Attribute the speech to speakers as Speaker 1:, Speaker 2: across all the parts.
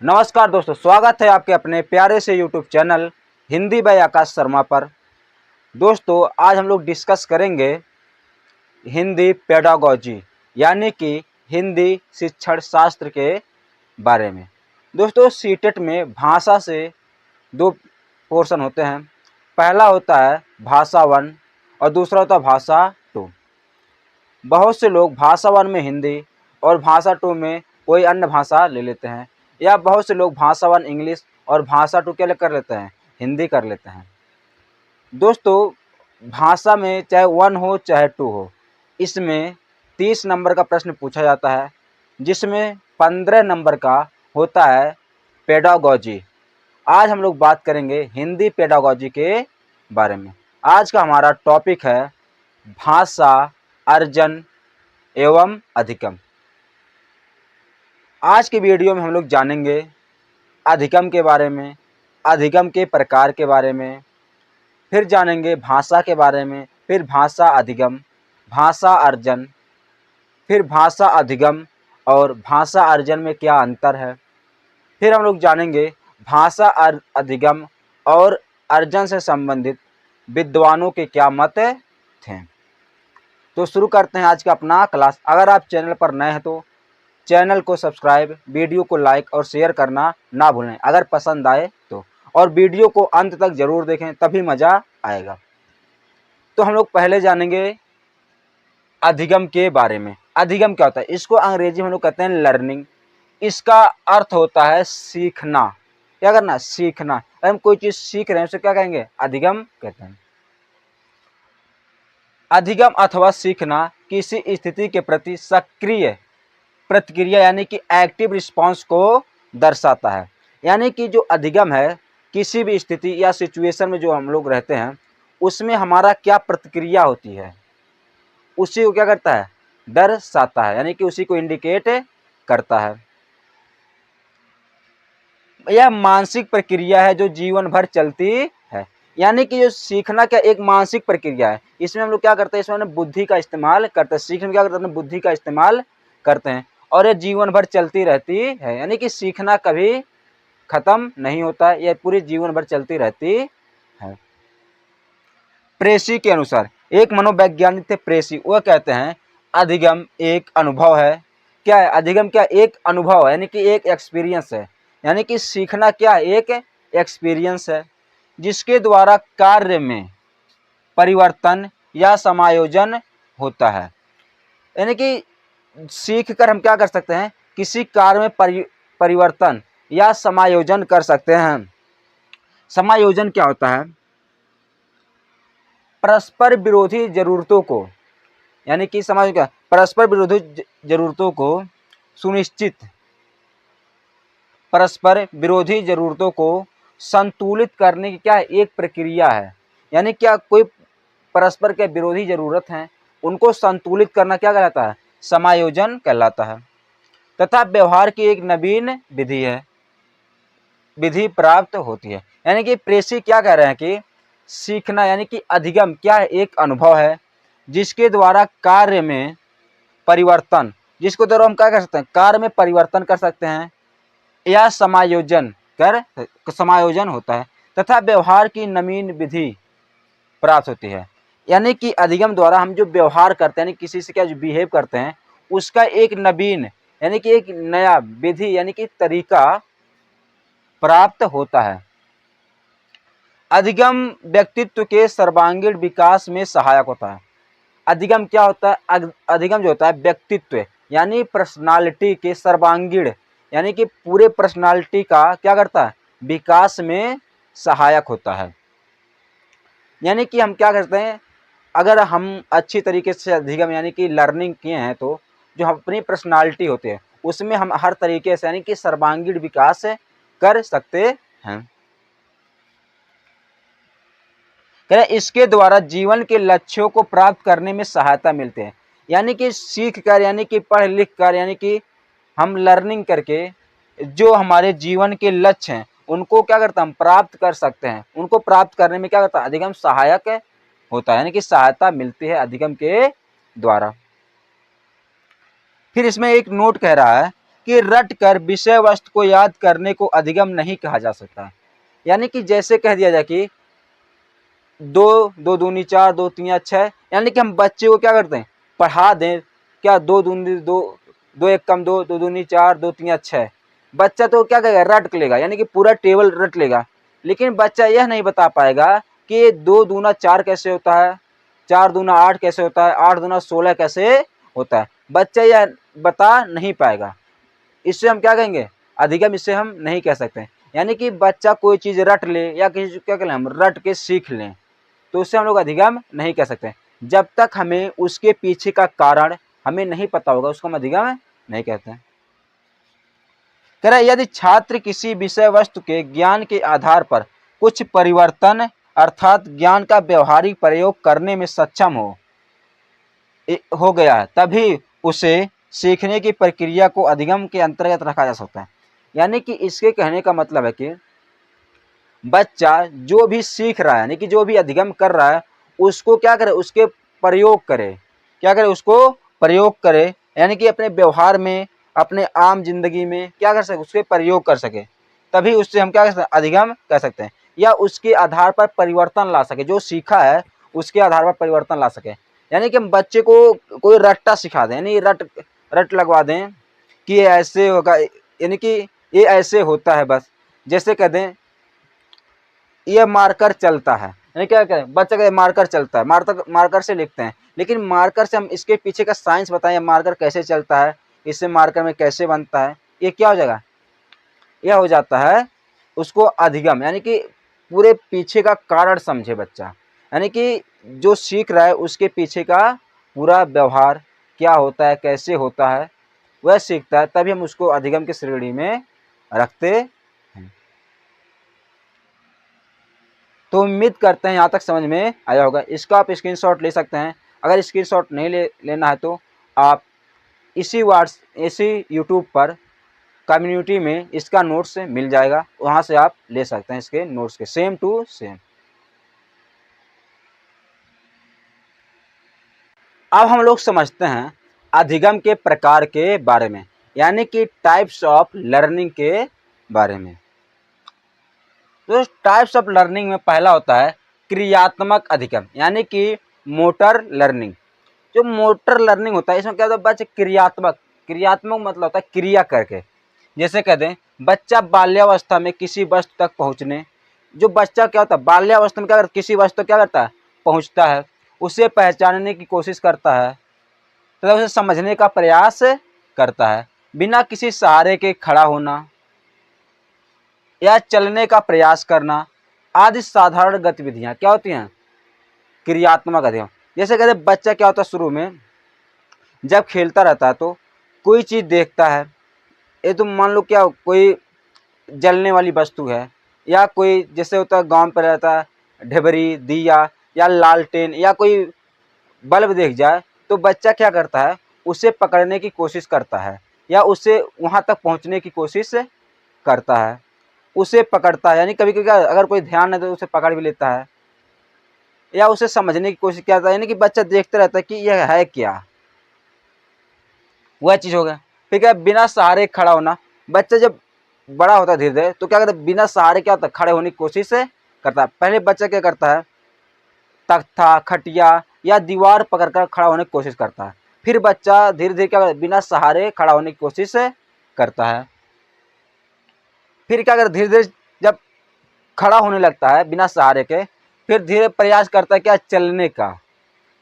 Speaker 1: नमस्कार दोस्तों, स्वागत है आपके अपने प्यारे से यूट्यूब चैनल हिंदी बाय आकाश शर्मा पर। दोस्तों, आज हम लोग डिस्कस करेंगे हिंदी पेडागोजी यानी कि हिंदी शिक्षण शास्त्र के बारे में। दोस्तों, सीटेट में भाषा से दो पोर्शन होते हैं। पहला होता है भाषा 1 और दूसरा होता है भाषा 2। बहुत से लोग भाषा 1 में हिंदी और भाषा 2 में कोई अन्य भाषा ले लेते हैं, या बहुत से लोग भाषा 1 इंग्लिश और भाषा 2 क्या कर लेते हैं, हिंदी कर लेते हैं। दोस्तों, भाषा में चाहे 1 हो चाहे 2 हो, इसमें 30 नंबर का प्रश्न पूछा जाता है, जिसमें 15 नंबर का होता है पेडागोजी। आज हम लोग बात करेंगे हिंदी पेडागोजी के बारे में। आज का हमारा टॉपिक है भाषा अर्जन एवं अधिगम। आज के वीडियो में हम लोग जानेंगे अधिगम के बारे में, अधिगम के प्रकार के बारे में, फिर जानेंगे भाषा के बारे में, फिर भाषा अधिगम, भाषा अर्जन, फिर भाषा अधिगम और भाषा अर्जन में क्या अंतर है। फिर हम लोग जानेंगे भाषा अधिगम और अर्जन से संबंधित विद्वानों के क्या मत थे। तो शुरू करते हैं आज का अपना क्लास। अगर आप चैनल पर नए हैं तो चैनल को सब्सक्राइब, वीडियो को लाइक और शेयर करना ना भूलें अगर पसंद आए तो, और वीडियो को अंत तक जरूर देखें, तभी मज़ा आएगा। तो हम लोग पहले जानेंगे अधिगम के बारे में। अधिगम क्या होता है? इसको अंग्रेजी में हम लोग कहते हैं लर्निंग। इसका अर्थ होता है सीखना। क्या करना? सीखना। अगर हम कोई चीज़ सीख रहे हैं उसे क्या कहेंगे? अधिगम कहते हैं। अधिगम अथवा सीखना किसी स्थिति के प्रति सक्रिय प्रतिक्रिया यानी कि एक्टिव रिस्पांस को दर्शाता है। यानी कि जो अधिगम है, किसी भी स्थिति या सिचुएशन में जो हम लोग रहते हैं उसमें हमारा क्या प्रतिक्रिया होती है, उसी को क्या करता है? दर्शाता है, यानी कि उसी को इंडिकेट करता है। यह मानसिक प्रक्रिया है जो जीवन भर चलती है। यानी कि जो सीखना क्या एक मानसिक प्रक्रिया है। इसमें हम लोग क्या करते हैं? इसमें हम बुद्धि का इस्तेमाल करते हैं। सीखने में क्या करते हैं? बुद्धि का इस्तेमाल करते हैं और ये जीवन भर चलती रहती है। यानी कि सीखना कभी खत्म नहीं होता है, यह पूरी जीवन भर चलती रहती है। प्रेसी के अनुसार, एक मनोवैज्ञानिक थे प्रेसी, वह कहते हैं अधिगम एक अनुभव है। क्या है अधिगम? क्या एक अनुभव है, यानी कि एक एक्सपीरियंस है। यानी कि सीखना क्या है? एक एक्सपीरियंस है जिसके द्वारा कार्य में परिवर्तन या समायोजन होता है। यानी कि सीख कर हम क्या कर सकते हैं? किसी कार्य में परिवर्तन या समायोजन कर सकते हैं। समायोजन क्या होता है? परस्पर विरोधी जरूरतों को, यानी कि समाज क्या परस्पर विरोधी जरूरतों को सुनिश्चित, परस्पर विरोधी जरूरतों को संतुलित करने की क्या एक प्रक्रिया है। यानी क्या कोई परस्पर के विरोधी जरूरत हैं, उनको संतुलित करना क्या कहलाता है? समायोजन कहलाता है। तथा व्यवहार की एक नवीन विधि प्राप्त होती है। यानी कि प्रेसी क्या कह रहे हैं कि सीखना यानी कि अधिगम क्या है? एक अनुभव है जिसके द्वारा कार्य में परिवर्तन, जिसको द्वारा हम क्या कर सकते हैं? कार्य में परिवर्तन कर सकते हैं या समायोजन होता है। तथा व्यवहार की नवीन विधि प्राप्त होती है। यानी कि अधिगम द्वारा हम जो व्यवहार करते हैं, किसी से क्या जो बिहेव करते हैं, उसका एक नवीन यानी कि एक नया विधि यानी कि तरीका प्राप्त होता है। अधिगम व्यक्तित्व के सर्वांगीण विकास में सहायक होता है। अधिगम क्या होता है? अधिगम जो होता है व्यक्तित्व यानी पर्सनालिटी के सर्वांगीण, यानी कि पूरे पर्सनालिटी का क्या करता है? विकास में सहायक होता है। यानी कि हम क्या करते हैं? अगर हम अच्छी तरीके से अधिगम यानी कि लर्निंग किए हैं तो जो अपनी पर्सनालिटी होती है उसमें हम हर तरीके से यानी कि सर्वांगीण विकास कर सकते हैं। इसके द्वारा जीवन के लक्ष्यों को प्राप्त करने में सहायता मिलते हैं। यानी कि सीख कर, यानी कि पढ़ लिख कर, यानी कि हम लर्निंग करके जो हमारे जीवन के लक्ष्य हैं उनको क्या करता है? हम प्राप्त कर सकते हैं। उनको प्राप्त करने में क्या करता है? अधिगम सहायक होता है, यानी कि सहायता मिलती है अधिगम के द्वारा। फिर इसमें एक नोट कह रहा है कि रट कर विषय वस्तु को याद करने को अधिगम नहीं कहा जा सकता। यानी कि जैसे कह दिया जाए कि दो दो दूनी चार, दो तीन छः, यानी कि हम बच्चे को क्या करते हैं, पढ़ा दें क्या, दो दूनी दो, दो एक कम दो, दो दूनी चार, दो तीन छः, बच्चा तो क्या करेगा, रट लेगा, यानी कि पूरा टेबल रट लेगा। लेकिन बच्चा यह नहीं बता पाएगा कि दो दूना चार कैसे होता है, चार दूना आठ कैसे होता है, आठ दूना 16 कैसे होता है, बच्चा यह बता नहीं पाएगा। इससे हम क्या कहेंगे, अधिगम इससे हम नहीं कह सकते। यानी कि बच्चा कोई चीज़ रट ले या किसी क्या कहें हम रट के सीख लें, तो उससे हम लोग अधिगम नहीं कह सकते। जब तक हमें उसके पीछे का कारण हमें नहीं पता होगा, उसको हम अधिगम नहीं कहते हैं। कह रहे यदि छात्र किसी विषय वस्तु के ज्ञान के आधार पर कुछ परिवर्तन अर्थात ज्ञान का व्यवहारिक प्रयोग करने में सक्षम हो गया है, तभी उसे सीखने की प्रक्रिया को अधिगम के अंतर्गत रखा जा सकता है। यानी कि इसके कहने का मतलब है कि बच्चा जो भी सीख रहा है, यानी कि जो भी अधिगम कर रहा है, उसको क्या करे, उसके प्रयोग करे, क्या करे, उसको प्रयोग करे, यानी कि अपने व्यवहार में, अपने आम जिंदगी में क्या कर सके, उसके प्रयोग कर सके, तभी उससे हम क्या कर सकते हैं, अधिगम कर सकते हैं। या उसके आधार पर परिवर्तन ला सके, जो सीखा है उसके आधार पर परिवर्तन ला सके। यानी कि हम बच्चे को कोई रट्टा सिखा दें, यानी रट लगवा दें कि ये ऐसे होगा, यानी कि ये ऐसे होता है, बस जैसे कह दें ये मार्कर चलता है, यानी क्या करें, बच्चा का मार्कर चलता है, मार्कर से लिखते हैं, लेकिन मार्कर से हम इसके पीछे का साइंस बताएं, मार्कर कैसे चलता है, इससे मार्कर में कैसे बनता है, ये क्या हो जाएगा, यह हो जाता है उसको अधिगम। यानी कि पूरे पीछे का कारण समझे बच्चा, यानी कि जो सीख रहा है उसके पीछे का पूरा व्यवहार क्या होता है, कैसे होता है, वह सीखता है, तभी हम उसको अधिगम की श्रेणी में रखते हैं। तो उम्मीद करते हैं यहाँ तक समझ में आया होगा। इसका आप स्क्रीनशॉट ले सकते हैं। अगर स्क्रीनशॉट नहीं लेना है तो आप इसी यूट्यूब पर कम्युनिटी में इसका नोट्स मिल जाएगा, वहाँ से आप ले सकते हैं इसके नोट्स के सेम टू सेम। अब हम लोग समझते हैं अधिगम के प्रकार के बारे में, यानी कि टाइप्स ऑफ लर्निंग के बारे में। तो टाइप्स ऑफ लर्निंग में पहला होता है क्रियात्मक अधिगम, यानी कि मोटर लर्निंग। जो मोटर लर्निंग होता है, इसमें क्या होता है, बच्चे क्रियात्मक मतलब होता है क्रिया करके। जैसे कह दें बच्चा बाल्यावस्था में किसी वस्तु तक पहुंचने, जो बच्चा क्या होता है बाल्यावस्था में क्या करता है, किसी वस्तु तक क्या करता है, पहुंचता है, उसे पहचानने की कोशिश करता है तथा उसे समझने का प्रयास करता है, बिना किसी सहारे के खड़ा होना या चलने का प्रयास करना आदि साधारण गतिविधियां क्या होती हैं, क्रियात्मक अधिगम। जैसे कहते हैं बच्चा क्या होता है, शुरू में जब खेलता रहता है तो कोई चीज़ देखता है, ये तो मान लो क्या कोई जलने वाली वस्तु है, या कोई जैसे होता है गांव पर रहता है ढेबरी, दिया या लालटेन या कोई बल्ब देख जाए, तो बच्चा क्या करता है, उसे पकड़ने की कोशिश करता है या उससे वहां तक पहुंचने की कोशिश करता है, उसे पकड़ता है, यानी कभी कभी अगर कोई ध्यान है तो उसे पकड़ भी लेता है या उसे समझने की कोशिश करता है, यानी कि बच्चा देखते रहता है कि यह है क्या, वह चीज़ हो गया। फिर क्या, बिना सहारे खड़ा होना, बच्चा जब बड़ा होता है धीरे धीरे तो क्या करता है, बिना सहारे क्या होता है, खड़े होने की कोशिश करता है। पहले बच्चा क्या करता है, तख्ता, खटिया या दीवार पकड़कर खड़ा होने की कोशिश करता है, फिर बच्चा धीरे धीरे क्या करता है, बिना सहारे खड़ा होने की कोशिश करता है। फिर क्या करता है, धीरे धीरे जब खड़ा होने लगता है बिना सहारे के, फिर धीरे प्रयास करता है क्या, चलने का।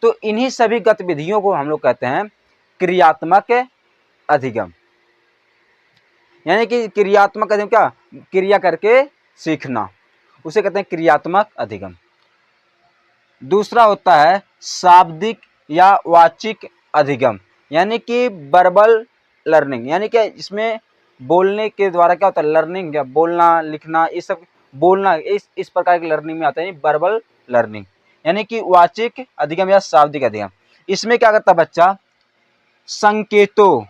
Speaker 1: तो इन्हीं सभी गतिविधियों को हम लोग कहते हैं क्रियात्मक अधिगम। यानी कि क्रियात्मक अधिगम क्या, क्रिया करके सीखना, उसे कहते हैं क्रियात्मक अधिगम। दूसरा होता है शाब्दिक या वाचिक अधिगम, यानी कि वर्बल लर्निंग, यानी कि इसमें बोलने के द्वारा क्या होता है, लर्निंग, या बोलना लिखना, ये सब बोलना इस प्रकार की लर्निंग में आता है वर्बल लर्निंग। यानी कि वाचिक अधिगम या शाब्दिक अधिगम, इसमें क्या करता है बच्चा, संकेतों,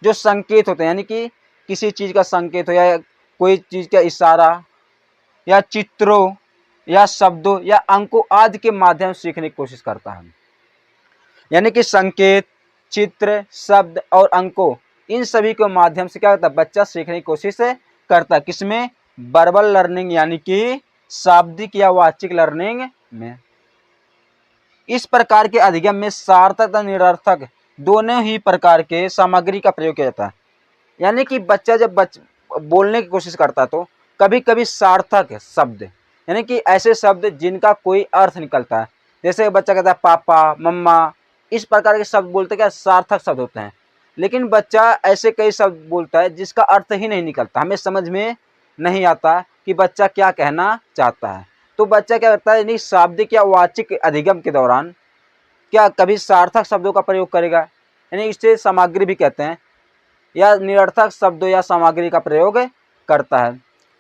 Speaker 1: जो संकेत होते हैं, यानी कि किसी चीज़ का संकेत हो या कोई चीज़ का इशारा या चित्रों या शब्दों या अंकों आदि के माध्यम से सीखने की कोशिश करता है। यानी कि संकेत, चित्र, शब्द और अंकों, इन सभी के माध्यम से क्या करता है, बच्चा सीखने की कोशिश करता है। किसमें? वर्बल लर्निंग यानी कि शाब्दिक या वाचिक लर्निंग में। इस प्रकार के अधिगम में सार्थक तथा निरर्थक दोनों ही प्रकार के सामग्री का प्रयोग किया जाता है। यानी कि बच्चा जब बोलने की कोशिश करता है तो कभी कभी सार्थक शब्द, यानी कि ऐसे शब्द जिनका कोई अर्थ निकलता है, जैसे बच्चा कहता है पापा, मम्मा, इस प्रकार के शब्द बोलते क्या सार्थक शब्द होते हैं। लेकिन बच्चा ऐसे कई शब्द बोलता है जिसका अर्थ ही नहीं निकलता, हमें समझ में नहीं आता कि बच्चा क्या कहना चाहता है। तो बच्चा क्या करता है, यानी शाब्दिक या वाचिक अधिगम के दौरान क्या कभी सार्थक शब्दों का प्रयोग करेगा, यानी इसे सामग्री भी कहते हैं, या निरर्थक शब्दों या सामग्री का प्रयोग करता है।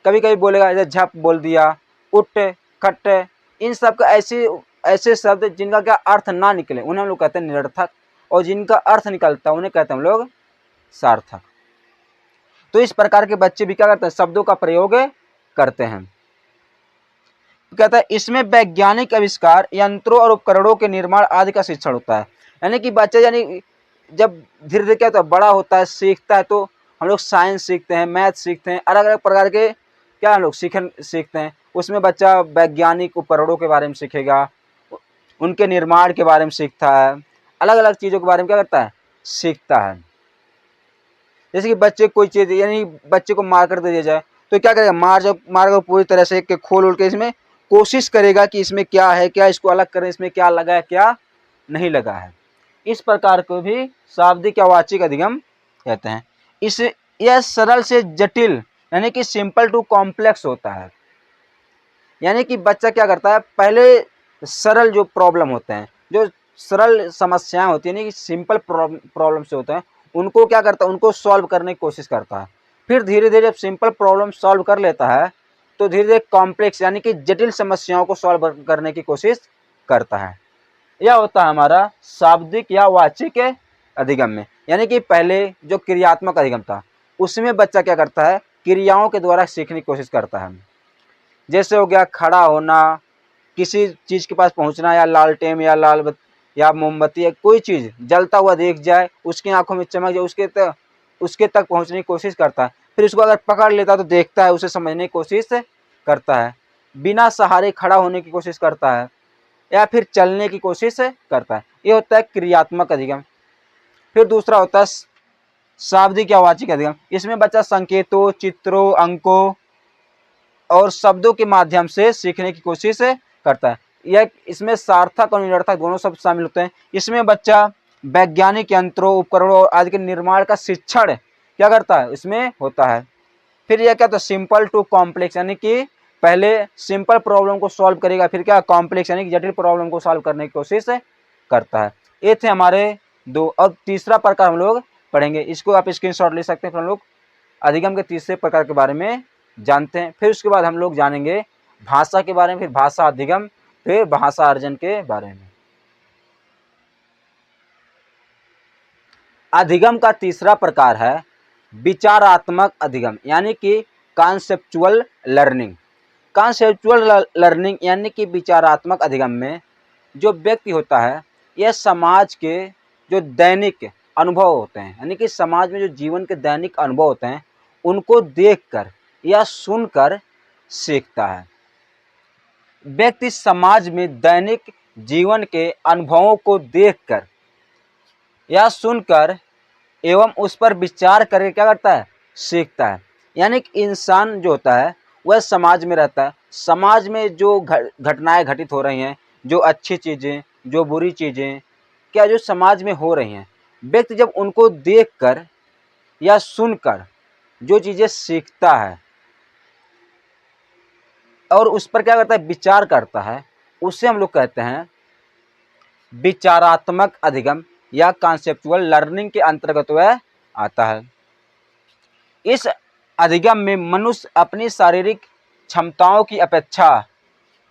Speaker 1: कभी कभी बोलेगा जैसे झप बोल दिया, उठ, खट, इन सब का ऐसे शब्द जिनका क्या अर्थ ना निकले उन्हें हम लोग कहते हैं निरर्थक, और जिनका अर्थ निकलता है उन्हें कहते हैं हम लोग सार्थक। तो इस प्रकार के बच्चे भी क्या करते हैं, शब्दों का प्रयोग करते हैं। कहता है इसमें वैज्ञानिक आविष्कार, यंत्रों और उपकरणों के निर्माण आदि का शिक्षण होता है। यानी कि बच्चा यानी जब धीरे धीरे क्या होता है, बड़ा होता है, सीखता है, तो हम लोग साइंस सीखते हैं, मैथ सीखते हैं, अलग अलग प्रकार के क्या हम लोग सीखते हैं। उसमें बच्चा वैज्ञानिक उपकरणों के बारे में सीखेगा, उनके निर्माण के बारे में सीखता है, अलग अलग चीज़ों के बारे में क्या करता है, सीखता है। जैसे कि बच्चे कोई चीज़, यानी बच्चे को मार कर दे दिया जाए तो क्या करेगा, मार कर पूरी तरह से खोल उल के इसमें कोशिश करेगा कि इसमें क्या है, क्या इसको अलग करें, इसमें क्या लगा है, क्या नहीं लगा है। इस प्रकार को भी शाब्दिक या वाचिक अधिगम कहते हैं। यह सरल से जटिल यानी कि सिंपल टू कॉम्प्लेक्स होता है। यानी कि बच्चा क्या करता है, पहले सरल जो प्रॉब्लम होते हैं, जो सरल समस्याएं होती हैं, यानी कि सिंपल प्रॉब्लम से होते हैं, उनको क्या करता है, उनको सॉल्व करने की कोशिश करता है। फिर धीरे धीरे जब सिंपल प्रॉब्लम सॉल्व कर लेता है तो धीरे धीरे कॉम्प्लेक्स यानी कि जटिल समस्याओं को सॉल्व करने की कोशिश करता है। यह होता है हमारा शाब्दिक या वाचिक अधिगम में। यानी कि पहले जो क्रियात्मक अधिगम था उसमें बच्चा क्या करता है, क्रियाओं के द्वारा सीखने की कोशिश करता है। जैसे हो गया खड़ा होना, किसी चीज़ के पास पहुंचना, या लालटेन या मोमबत्ती या कोई चीज़ जलता हुआ देख जाए, उसकी आंखों में चमक जाए, उसके तक पहुंचने की कोशिश करता है। फिर उसको अगर पकड़ लेता तो देखता है, उसे समझने की कोशिश करता है, बिना सहारे खड़ा होने की कोशिश करता है, या फिर चलने की कोशिश करता है। ये होता है क्रियात्मक अधिगम। फिर दूसरा होता है शाब्दिक या वाचिक अधिगम। इसमें बच्चा संकेतों, चित्रों, अंकों और शब्दों के माध्यम से सीखने की कोशिश करता है। यह इसमें सार्थक और निरर्थक दोनों शब्द शामिल होते हैं। इसमें बच्चा वैज्ञानिक यंत्रों, उपकरणों आदि के निर्माण का शिक्षण क्या करता है, इसमें होता है। फिर यह क्या होता है, सिंपल टू कॉम्प्लेक्स, यानी कि पहले सिंपल प्रॉब्लम को सॉल्व करेगा, फिर क्या कॉम्प्लेक्स यानी कि जटिल प्रॉब्लम को सॉल्व करने की कोशिश करता है। ये थे हमारे दो। और तीसरा प्रकार हम लोग पढ़ेंगे, इसको आप स्क्रीनशॉट ले सकते हैं। फिर हम लोग अधिगम के तीसरे प्रकार के बारे में जानते हैं। फिर उसके बाद हम लोग जानेंगे भाषा के बारे में, फिर भाषा अधिगम, फिर भाषा अर्जन के बारे में। अधिगम का तीसरा प्रकार है विचारात्मक अधिगम, यानी कि कॉन्सेप्चुअल लर्निंग। कॉन्सेप्चुअल लर्निंग यानी कि विचारात्मक अधिगम में जो व्यक्ति होता है, यह समाज के जो दैनिक अनुभव होते हैं, यानी कि समाज में जो जीवन के दैनिक अनुभव होते हैं, उनको देखकर या सुनकर सीखता है। व्यक्ति समाज में दैनिक जीवन के अनुभवों को देखकर या सुनकर एवं उस पर विचार करके क्या करता है, सीखता है। यानी कि इंसान जो होता है वह समाज में रहता है, समाज में जो घटनाएं घटित हो रही हैं, जो अच्छी चीज़ें, जो बुरी चीज़ें, क्या जो समाज में हो रही हैं, व्यक्ति जब उनको देखकर या सुनकर जो चीज़ें सीखता है और उस पर क्या करता है, विचार करता है, उसे हम लोग कहते हैं विचारात्मक अधिगम या कॉन्सेप्चुअल लर्निंग के अंतर्गत वह आता है। इस अधिगम में मनुष्य अपनी शारीरिक क्षमताओं की अपेक्षा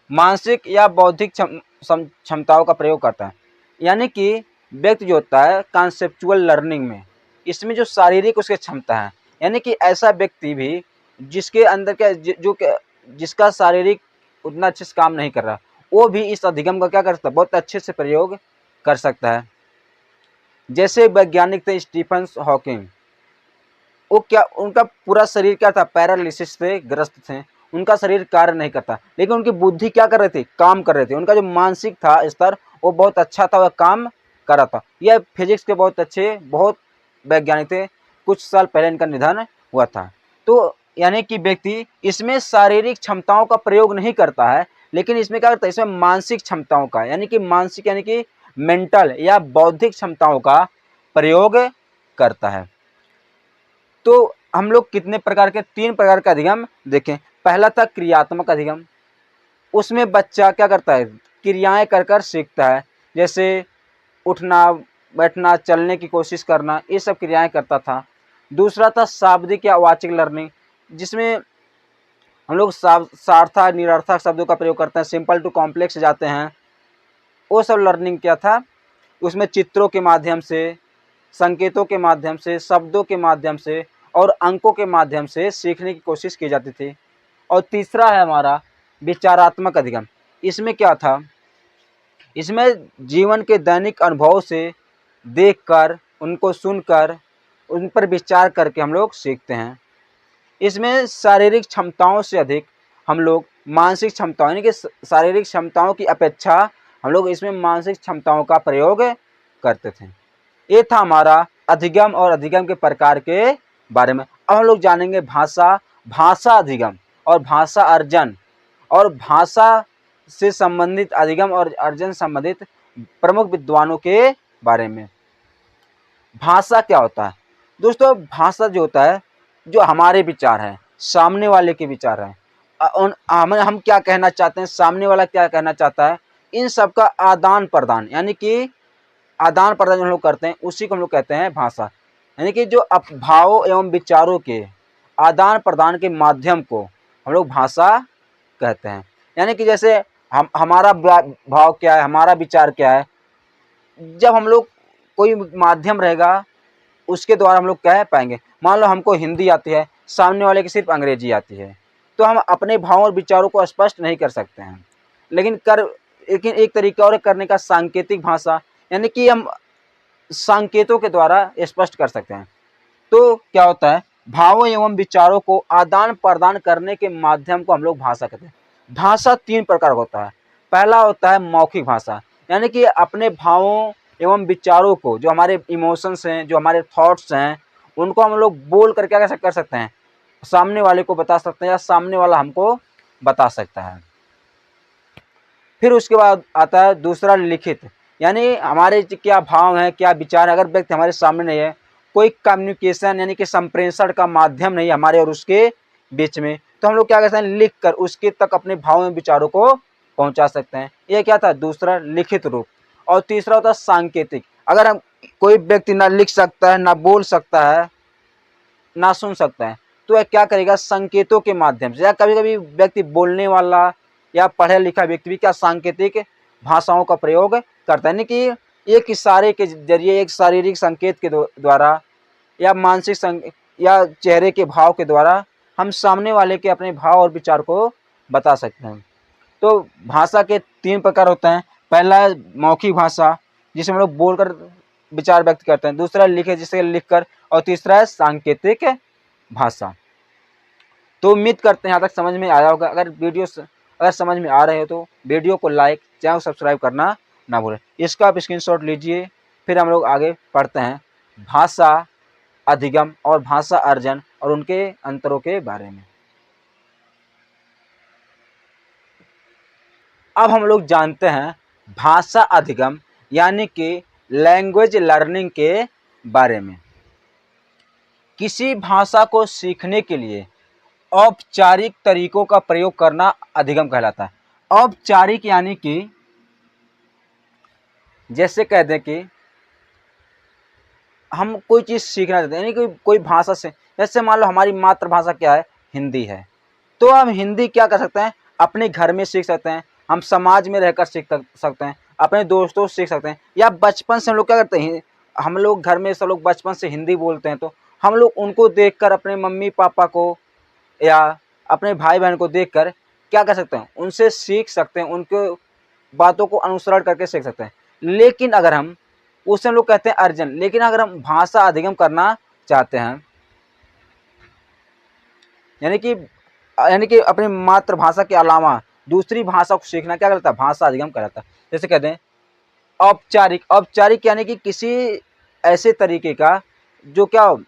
Speaker 1: मानसिक या बौद्धिक क्षमताओं का प्रयोग करता है। यानी कि व्यक्ति जो होता है कॉन्सेप्चुअल लर्निंग में, इसमें जो शारीरिक उसकी क्षमता है, यानी कि ऐसा व्यक्ति भी जिसके अंदर क्या जिसका शारीरिक उतना अच्छे से काम नहीं कर रहा, वो भी इस अधिगम का क्या कर सकता है, बहुत अच्छे से प्रयोग कर सकता है। जैसे वैज्ञानिक थे स्टीफन हॉकिंग, वो क्या, उनका पूरा शरीर क्या था, पैरालिसिस से ग्रस्त थे, उनका शरीर कार्य नहीं करता, लेकिन उनकी बुद्धि क्या कर रही थी, काम कर रही थी। उनका जो मानसिक था स्तर वो बहुत अच्छा था, वह काम कर रहा था। यह फिजिक्स के बहुत अच्छे, बहुत वैज्ञानिक थे। कुछ साल पहले इनका निधन हुआ था। तो यानी कि व्यक्ति इसमें शारीरिक क्षमताओं का प्रयोग नहीं करता है, लेकिन इसमें क्या करता है, इसमें मानसिक क्षमताओं का, यानी कि मानसिक यानी कि मेंटल या बौद्धिक क्षमताओं का प्रयोग करता है। तो हम लोग कितने प्रकार के, 3 प्रकार का अधिगम देखें। पहला था क्रियात्मक अधिगम। उसमें बच्चा क्या करता है, क्रियाएं कर कर सीखता है, जैसे उठना, बैठना, चलने की कोशिश करना, ये सब क्रियाएं करता था। दूसरा था शाब्दिक या वाचिक लर्निंग, जिसमें हम लोग सार्थक निरर्थक शब्दों का प्रयोग करते हैं, सिंपल टू कॉम्प्लेक्स जाते हैं। वो सब लर्निंग क्या था, उसमें चित्रों के माध्यम से, संकेतों के माध्यम से, शब्दों के माध्यम से और अंकों के माध्यम से सीखने की कोशिश की जाती थी। और तीसरा है हमारा विचारात्मक अधिगम। इसमें क्या था, इसमें जीवन के दैनिक अनुभव से देखकर, उनको सुनकर, उन पर विचार करके हम लोग सीखते हैं। इसमें शारीरिक क्षमताओं से अधिक हम लोग मानसिक क्षमताओं, यानी कि शारीरिक क्षमताओं की अपेक्षा हम लोग इसमें मानसिक क्षमताओं का प्रयोग करते थे। ये था हमारा अधिगम और अधिगम के प्रकार के बारे में। अब हम लोग जानेंगे भाषा, भाषा अधिगम और भाषा अर्जन, और भाषा से संबंधित अधिगम और अर्जन संबंधित प्रमुख विद्वानों के बारे में। भाषा क्या होता है दोस्तों, भाषा जो होता है, जो हमारे विचार हैं, सामने वाले के विचार हैं, हम क्या कहना चाहते हैं, सामने वाला क्या कहना चाहता है, इन सब का आदान प्रदान, यानी कि आदान प्रदान जो हम लोग करते हैं, उसी को हम लोग कहते हैं भाषा। यानी कि जो भावों एवं विचारों के आदान प्रदान के माध्यम को हम लोग भाषा कहते हैं। यानी कि जैसे हमारा भाव क्या है, हमारा विचार क्या है, जब हम लोग कोई माध्यम रहेगा उसके द्वारा हम लोग कह पाएंगे। मान लो हमको हिंदी आती है, सामने वाले की सिर्फ अंग्रेजी आती है, तो हम अपने भावों और विचारों को स्पष्ट नहीं कर सकते हैं। लेकिन एक तरीका और करने का सांकेतिक भाषा, यानी कि हम संकेतों के द्वारा स्पष्ट कर सकते हैं। तो क्या होता है, भावों एवं विचारों को आदान प्रदान करने के माध्यम को हम लोग भाषा कहते हैं। भाषा 3 प्रकार का होता है। पहला होता है मौखिक भाषा, यानी कि अपने भावों एवं विचारों को, जो हमारे इमोशंस हैं, जो हमारे थॉट्स हैं, उनको हम लोग बोल कर क्या कर सकते हैं, सामने वाले को बता सकते हैं, या सामने वाला हमको बता सकता है। फिर उसके बाद आता है दूसरा लिखित, यानी हमारे क्या भाव हैं, क्या विचार है, अगर व्यक्ति हमारे सामने नहीं है, कोई कम्युनिकेशन यानी कि संप्रेषण का माध्यम नहीं हमारे और उसके बीच में, तो हम लोग क्या करते हैं, लिख कर उसके तक अपने भाव एवं विचारों को पहुंचा सकते हैं। ये क्या था, दूसरा लिखित रूप। और तीसरा होता है सांकेतिक। अगर हम, कोई व्यक्ति ना लिख सकता है, ना बोल सकता है, ना सुन सकता है, तो वह क्या करेगा, संकेतों के माध्यम से, या कभी कभी व्यक्ति बोलने वाला या पढ़ा लिखा व्यक्ति भी क्या सांकेतिक भाषाओं का प्रयोग करता है, यानी कि एक इशारे के जरिए, एक शारीरिक संकेत के द्वारा, या मानसिक या चेहरे के भाव के द्वारा हम सामने वाले के अपने भाव और विचार को बता सकते हैं। तो भाषा के 3 प्रकार होते हैं। पहला है मौखिक भाषा, जिसे हम लोग बोलकर विचार व्यक्त करते हैं। दूसरा लिखे, जिसे लिखकर। और तीसरा है सांकेतिक भाषा। तो उम्मीद करते हैं यहाँ तक समझ में आया होगा। अगर समझ में आ रहे हो तो वीडियो को लाइक, चैनल को सब्सक्राइब करना ना भूलें। इसका आप स्क्रीनशॉट लीजिए। फिर हम लोग आगे पढ़ते हैं भाषा अधिगम और भाषा अर्जन और उनके अंतरों के बारे में। अब हम लोग जानते हैं भाषा अधिगम यानी कि लैंग्वेज लर्निंग के बारे में। किसी भाषा को सीखने के लिए औपचारिक तरीकों का प्रयोग करना अधिगम कहलाता है। औपचारिक यानी कि जैसे कह दें कि हम कोई चीज़ सीखना चाहते हैं, यानी कि कोई भाषा से, जैसे मान लो हमारी मातृभाषा क्या है, हिंदी है, तो हम हिंदी क्या कर सकते हैं, अपने घर में सीख सकते हैं, हम समाज में रहकर सीख सकते हैं, अपने दोस्तों से सीख सकते हैं, या बचपन से हम लोग क्या करते हैं, हम लोग घर में सब लोग बचपन से हिंदी बोलते हैं, तो हम लोग उनको देखकर अपने मम्मी पापा को या अपने भाई बहन को देखकर क्या कर सकते हैं, उनसे सीख सकते हैं, उनके बातों को अनुसरण करके सीख सकते हैं। लेकिन अगर हम, उसे हम लोग कहते हैं अर्जन, लेकिन अगर हम भाषा अधिगम करना चाहते हैं यानी कि अपनी मातृभाषा के अलावा दूसरी भाषा को सीखना क्या कहलाता है, भाषा अधिगम कहलाता है। जैसे कहते हैं औपचारिक, औपचारिक यानी कि किसी ऐसे तरीके का जो क्या हो,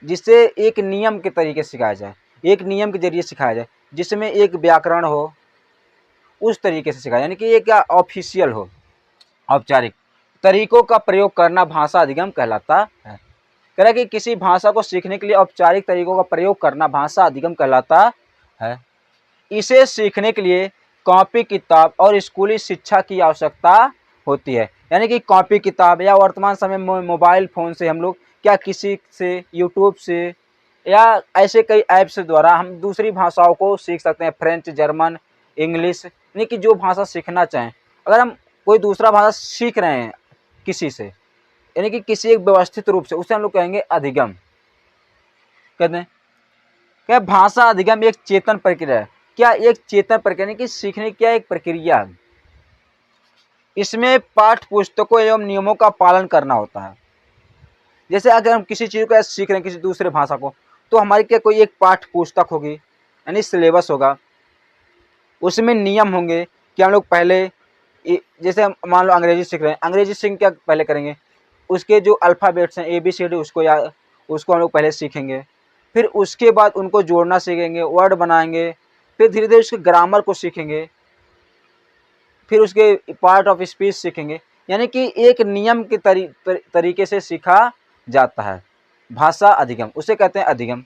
Speaker 1: जिससे एक नियम के तरीके से सिखाया जाए, एक नियम के जरिए सिखाया जाए, जिसमें एक व्याकरण हो, उस तरीके से सिखाया, यानी कि ये क्या ऑफिशियल हो। औपचारिक तरीकों का प्रयोग करना भाषा अधिगम कहलाता है। कह रहा है कि किसी भाषा को सीखने के लिए औपचारिक तरीकों का प्रयोग करना भाषा अधिगम कहलाता है। इसे सीखने के लिए कॉपी किताब और स्कूली शिक्षा की आवश्यकता होती है। यानी कि कॉपी किताब या वर्तमान समय में मोबाइल फ़ोन से हम लोग क्या किसी से, यूट्यूब से या ऐसे कई ऐप्स द्वारा हम दूसरी भाषाओं को सीख सकते हैं। फ्रेंच, जर्मन, इंग्लिश, यानी कि जो भाषा सीखना चाहें। अगर हम कोई दूसरा भाषा सीख रहे हैं किसी से, यानी कि किसी एक व्यवस्थित रूप से, उसे हम लोग कहेंगे अधिगम। कहते हैं क्या भाषा अधिगम एक चेतन प्रक्रिया है। क्या एक चेतन प्रक्रिया, यानी कि सीखने की क्या एक प्रक्रिया है। इसमें पाठ्य पुस्तकों एवं नियमों का पालन करना होता है। जैसे अगर हम किसी चीज़ को सीख रहे हैं, किसी दूसरे भाषा को, तो हमारी क्या कोई एक पाठ्य पुस्तक होगी, यानी सिलेबस होगा, उसमें नियम होंगे कि हम लोग पहले जैसे हम मान लो अंग्रेजी सीख रहे हैं, अंग्रेजी सीख क्या पहले करेंगे, उसके जो अल्फ़ाबेट्स हैं ABCD उसको हम लोग पहले सीखेंगे। फिर उसके बाद उनको जोड़ना सीखेंगे, वर्ड बनाएंगे, फिर धीरे धीरे उसके ग्रामर को सीखेंगे, फिर उसके पार्ट ऑफ स्पीच सीखेंगे। यानी कि एक नियम के तरीके से सीखा जाता है भाषा अधिगम, उसे कहते हैं अधिगम।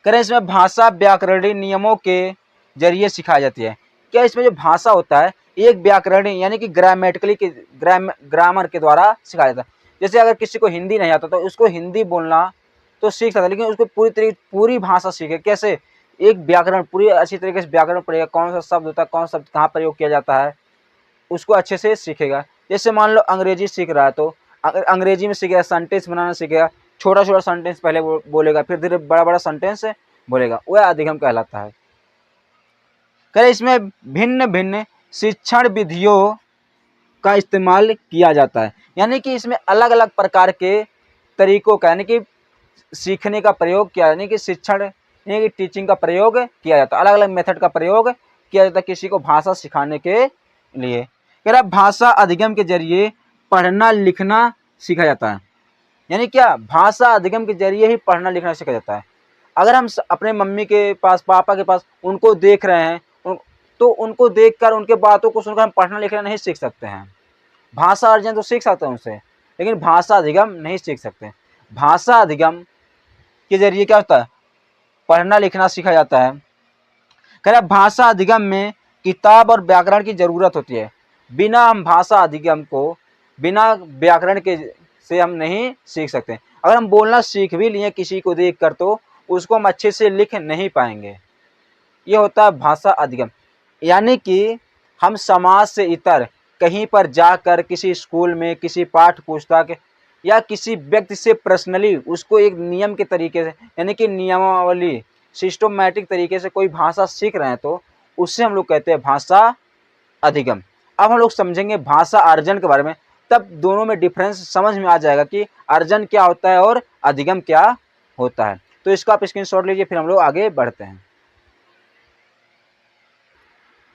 Speaker 1: करें इसमें भाषा व्याकरणिक नियमों के जरिए सिखाई जाती है। क्या इसमें जो भाषा होता है एक व्याकरणिक यानी कि ग्रामेटिकली के ग्रामर के द्वारा सिखाया जाता है। जैसे अगर किसी को हिंदी नहीं आता तो उसको हिंदी बोलना तो सीख सकता है, लेकिन उसको पूरी भाषा सीखे कैसे, एक व्याकरण पूरी अच्छी तरीके से व्याकरण पढ़ेगा, कौन सा शब्द होता है, कौन सा शब्द कहाँ प्रयोग किया जाता है, उसको अच्छे से सीखेगा। जैसे मान लो अंग्रेजी सीख रहा है तो अगर अंग्रेजी में सीखेगा, सेंटेंस बनाना सीखेगा, छोटा छोटा सेंटेंस पहले बोलेगा, फिर धीरे बड़ा बड़ा सेंटेंस बोलेगा, वह अधिगम कहलाता है। कह इसमें भिन्न भिन्न शिक्षण विधियों का इस्तेमाल किया जाता है। यानी कि इसमें अलग अलग प्रकार के तरीकों का, यानी कि सीखने का प्रयोग किया, यानी कि शिक्षण यानी कि टीचिंग का प्रयोग किया जाता है। अलग अलग मेथड का प्रयोग किया जाता है किसी को भाषा सिखाने के लिए। कह रहा भाषा अधिगम के जरिए पढ़ना लिखना सीखा जाता है। यानी क्या भाषा अधिगम के जरिए ही पढ़ना लिखना सीखा जाता है। अगर हम अपने मम्मी के पास, पापा के पास उनको देख रहे हैं तो उनको देखकर, उनके बातों को सुनकर हम पढ़ना लिखना नहीं सीख सकते हैं। भाषा अर्जन तो सीख सकते हैं उनसे, लेकिन भाषा अधिगम नहीं सीख सकते। भाषा अधिगम के जरिए क्या होता है, पढ़ना लिखना सीखा जाता है। कह रहा भाषा अधिगम में किताब और व्याकरण की ज़रूरत होती है। बिना हम भाषा अधिगम को बिना व्याकरण के से हम नहीं सीख सकते। अगर हम बोलना सीख भी लिए किसी को देख कर तो उसको हम अच्छे से लिख नहीं पाएंगे। ये होता है भाषा अधिगम। यानी कि हम समाज से इतर कहीं पर जाकर किसी स्कूल में, किसी पाठ्य पुस्तक या किसी व्यक्ति से पर्सनली उसको एक नियम के तरीके से, यानी कि नियमावली सिस्टमैटिक तरीके से कोई भाषा सीख रहे हैं तो उससे हम लोग कहते हैं भाषा अधिगम। अब हम लोग समझेंगे भाषा अर्जन के बारे में, तब दोनों में डिफरेंस समझ में आ जाएगा कि अर्जन क्या होता है और अधिगम क्या होता है। तो इसका आप स्क्रीनशॉट लीजिए, फिर हम लोग आगे बढ़ते हैं।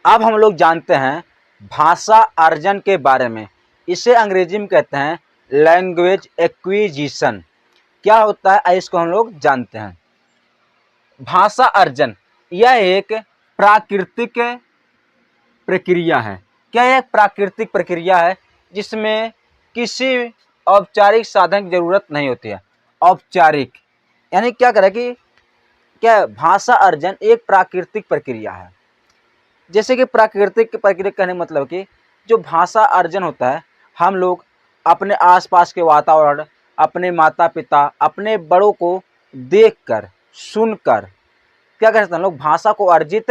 Speaker 1: अब हम लोग जानते हैं भाषा अर्जन के बारे में। इसे अंग्रेजी में कहते हैं लैंग्वेज एक्विजिशन। क्या होता है इसको हम लोग जानते हैं। भाषा अर्जन यह एक प्राकृतिक प्रक्रिया है। क्या यह एक प्राकृतिक प्रक्रिया है जिसमें किसी औपचारिक साधन की जरूरत नहीं होती है। औपचारिक यानी क्या करें कि क्या भाषा अर्जन एक प्राकृतिक प्रक्रिया है। जैसे कि प्राकृतिक प्रक्रिया कहने मतलब कि जो भाषा अर्जन होता है, हम लोग अपने आसपास के वातावरण, अपने माता पिता, अपने बड़ों को देखकर, सुनकर क्या करते हैं, लोग भाषा को अर्जित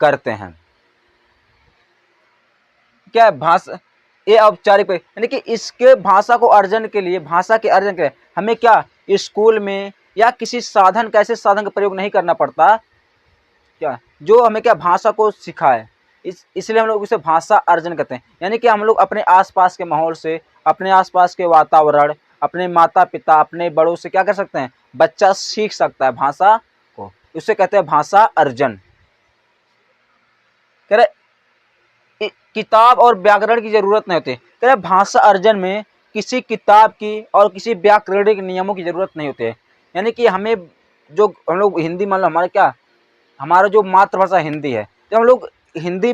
Speaker 1: करते हैं। क्या भाषा ये औपचारिक यानी कि इसके भाषा को अर्जन के लिए, भाषा के अर्जन के लिए हमें क्या स्कूल में या किसी साधन का, ऐसे साधन का प्रयोग नहीं करना पड़ता क्या, जो हमें क्या भाषा को सिखाए। इसलिए हम लोग उसे भाषा अर्जन कहते हैं। यानी कि हम लोग अपने आसपास के माहौल से, अपने आसपास के वातावरण, अपने माता पिता, अपने बड़ों से क्या कर सकते हैं, बच्चा सीख सकता है भाषा को। उसे कहते हैं भाषा अर्जन। कह रहे किताब और व्याकरण की जरूरत नहीं होती। कह रहे भाषा अर्जन में किसी किताब की और किसी व्याकरणिक नियमों की जरूरत नहीं होती है। यानी कि हमें जो हम लोग हिंदी, मान लो हमारे क्या, हमारा जो मातृभाषा हिंदी है, जब हम लोग हिंदी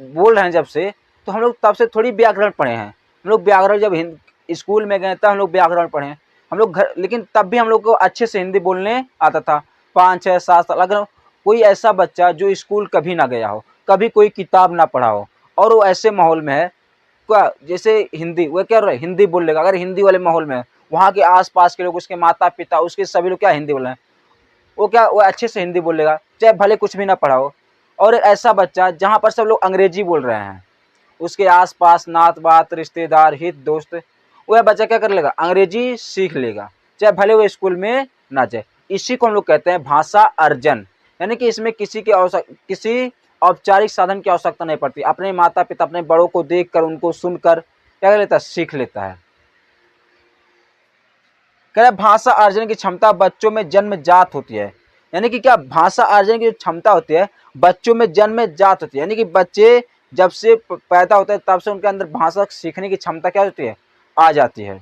Speaker 1: बोल रहे हैं जब से, तो हम लोग तब से थोड़ी व्याकरण पढ़े हैं। हम लोग व्याकरण जब स्कूल में गए तब हम लोग व्याकरण पढ़े हैं हम लोग घर, लेकिन तब भी हम लोग को अच्छे से हिंदी बोलने आता था। 5, 6, 7 साल। अगर कोई ऐसा बच्चा जो स्कूल कभी ना गया हो, कभी कोई किताब ना पढ़ा हो, और वो ऐसे माहौल में है, क्या जैसे हिंदी, वो क्या रहा है, हिंदी बोल लेगा। अगर हिंदी वाले माहौल में है, वहाँ के आसपास के लोग, उसके माता पिता, उसके सभी लोग क्या हिंदी बोल रहे हैं, वो अच्छे से हिंदी बोलेगा, चाहे भले कुछ भी ना पढ़ा हो। और ऐसा बच्चा जहाँ पर सब लोग अंग्रेजी बोल रहे हैं, उसके आसपास नात बात, रिश्तेदार, हित दोस्त, वह बच्चा क्या कर लेगा, अंग्रेजी सीख लेगा, चाहे भले वो स्कूल में ना जाए। इसी को हम लोग कहते हैं भाषा अर्जन। यानी कि इसमें किसी औपचारिक साधन की आवश्यकता नहीं पड़ती। अपने माता पिता, अपने बड़ों को देखकर, उनको सुनकर क्या कर लेता है, सीख लेता है। कह रहे भाषा अर्जन की क्षमता बच्चों में जन्मजात होती है। यानी कि क्या, भाषा अर्जन की जो क्षमता होती है बच्चों में जन्मजात होती है। यानी कि बच्चे जब से पैदा होते हैं तब से उनके अंदर भाषा सीखने की क्षमता क्या होती है, आ जाती है।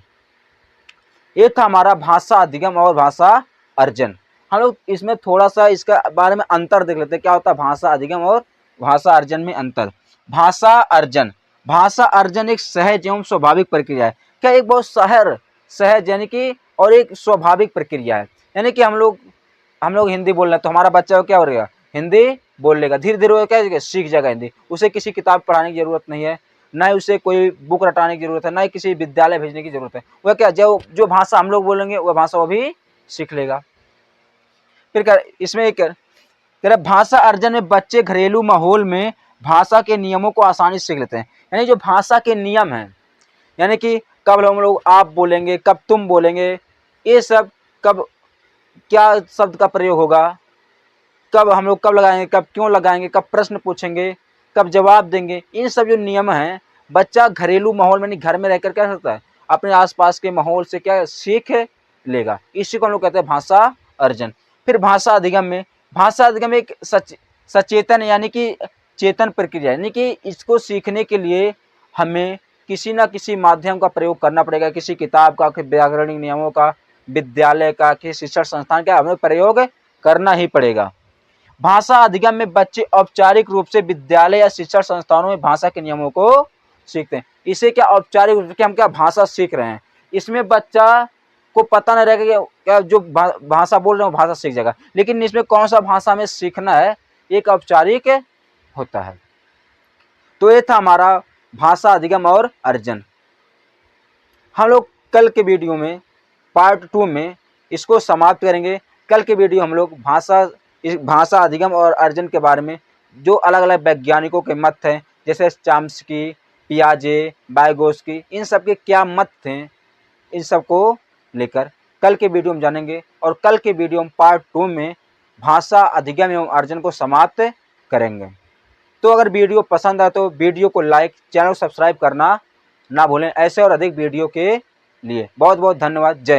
Speaker 1: ये था हमारा भाषा अधिगम और भाषा अर्जन। हम लोग इसमें थोड़ा सा इसका बारे में अंतर देख लेते हैं, क्या होता है भाषा अधिगम और भाषा अर्जन में अंतर। भाषा अर्जन एक सहज एवं स्वाभाविक प्रक्रिया है। क्या, एक बहुत सहज यानी कि और एक स्वाभाविक प्रक्रिया है। यानी कि हम लोग हिंदी बोल रहे हैं तो हमारा बच्चा क्या हो रहेगा, हिंदी बोल लेगा, धीरे धीरे वो क्या सीख जाएगा हिंदी। उसे किसी किताब पढ़ाने की जरूरत नहीं है, ना ही उसे कोई बुक रटाने की जरूरत है, ना ही किसी विद्यालय भेजने की जरूरत है। वह क्या, जो भाषा हम लोग बोलेंगे वह भाषा वो भी सीख लेगा। फिर क्या, इसमें एक कह रहे भाषा अर्जन में बच्चे घरेलू माहौल में भाषा के नियमों को आसानी से सीख लेते हैं। यानी जो भाषा के नियम हैं, यानी कि कब हम लोग आप बोलेंगे, कब तुम बोलेंगे, ये सब, कब क्या शब्द का प्रयोग होगा, कब हम लोग कब लगाएंगे, कब क्यों लगाएंगे, कब प्रश्न पूछेंगे, कब जवाब देंगे, इन सब जो नियम हैं बच्चा घरेलू माहौल में, नहीं घर में रहकर क्या सकता है, अपने आसपास के माहौल से क्या सीख लेगा। इसी को हम लोग कहते हैं भाषा अर्जन। फिर भाषा अधिगम एक सचेतन यानी कि चेतन प्रक्रिया, यानी कि इसको सीखने के लिए हमें किसी न किसी माध्यम का प्रयोग करना पड़ेगा। किसी किताब का, व्याकरणिक नियमों का, विद्यालय का, किसी शिक्षण संस्थान का हमें प्रयोग करना ही पड़ेगा। भाषा अधिगम में बच्चे औपचारिक रूप से विद्यालय या शिक्षण संस्थानों में भाषा के नियमों को सीखते हैं। इसे क्या, औपचारिक रूप से हम क्या भाषा सीख रहे हैं, इसमें बच्चा को पता नहीं रहेगा कि क्या जो भाषा बोल रहे हो भाषा सीख जाएगा, लेकिन इसमें कौन सा भाषा में सीखना है एक औपचारिक होता है। तो ये था हमारा भाषा अधिगम और अर्जन। हम लोग कल के वीडियो में पार्ट 2 में इसको समाप्त करेंगे। कल के वीडियो हम लोग भाषा अधिगम और अर्जन के बारे में जो अलग अलग वैज्ञानिकों के मत हैं, जैसे चॉम्स्की, पियाजे, वाइगोत्स्की, इन सब के क्या मत थे, इन सब को लेकर कल के वीडियो में जानेंगे। और कल के वीडियो में पार्ट 2 में भाषा अधिगम एवं अर्जन को समाप्त करेंगे। तो अगर वीडियो पसंद आए तो वीडियो को लाइक, चैनल को सब्सक्राइब करना ना भूलें। ऐसे और अधिक वीडियो के लिए बहुत बहुत धन्यवाद। जय।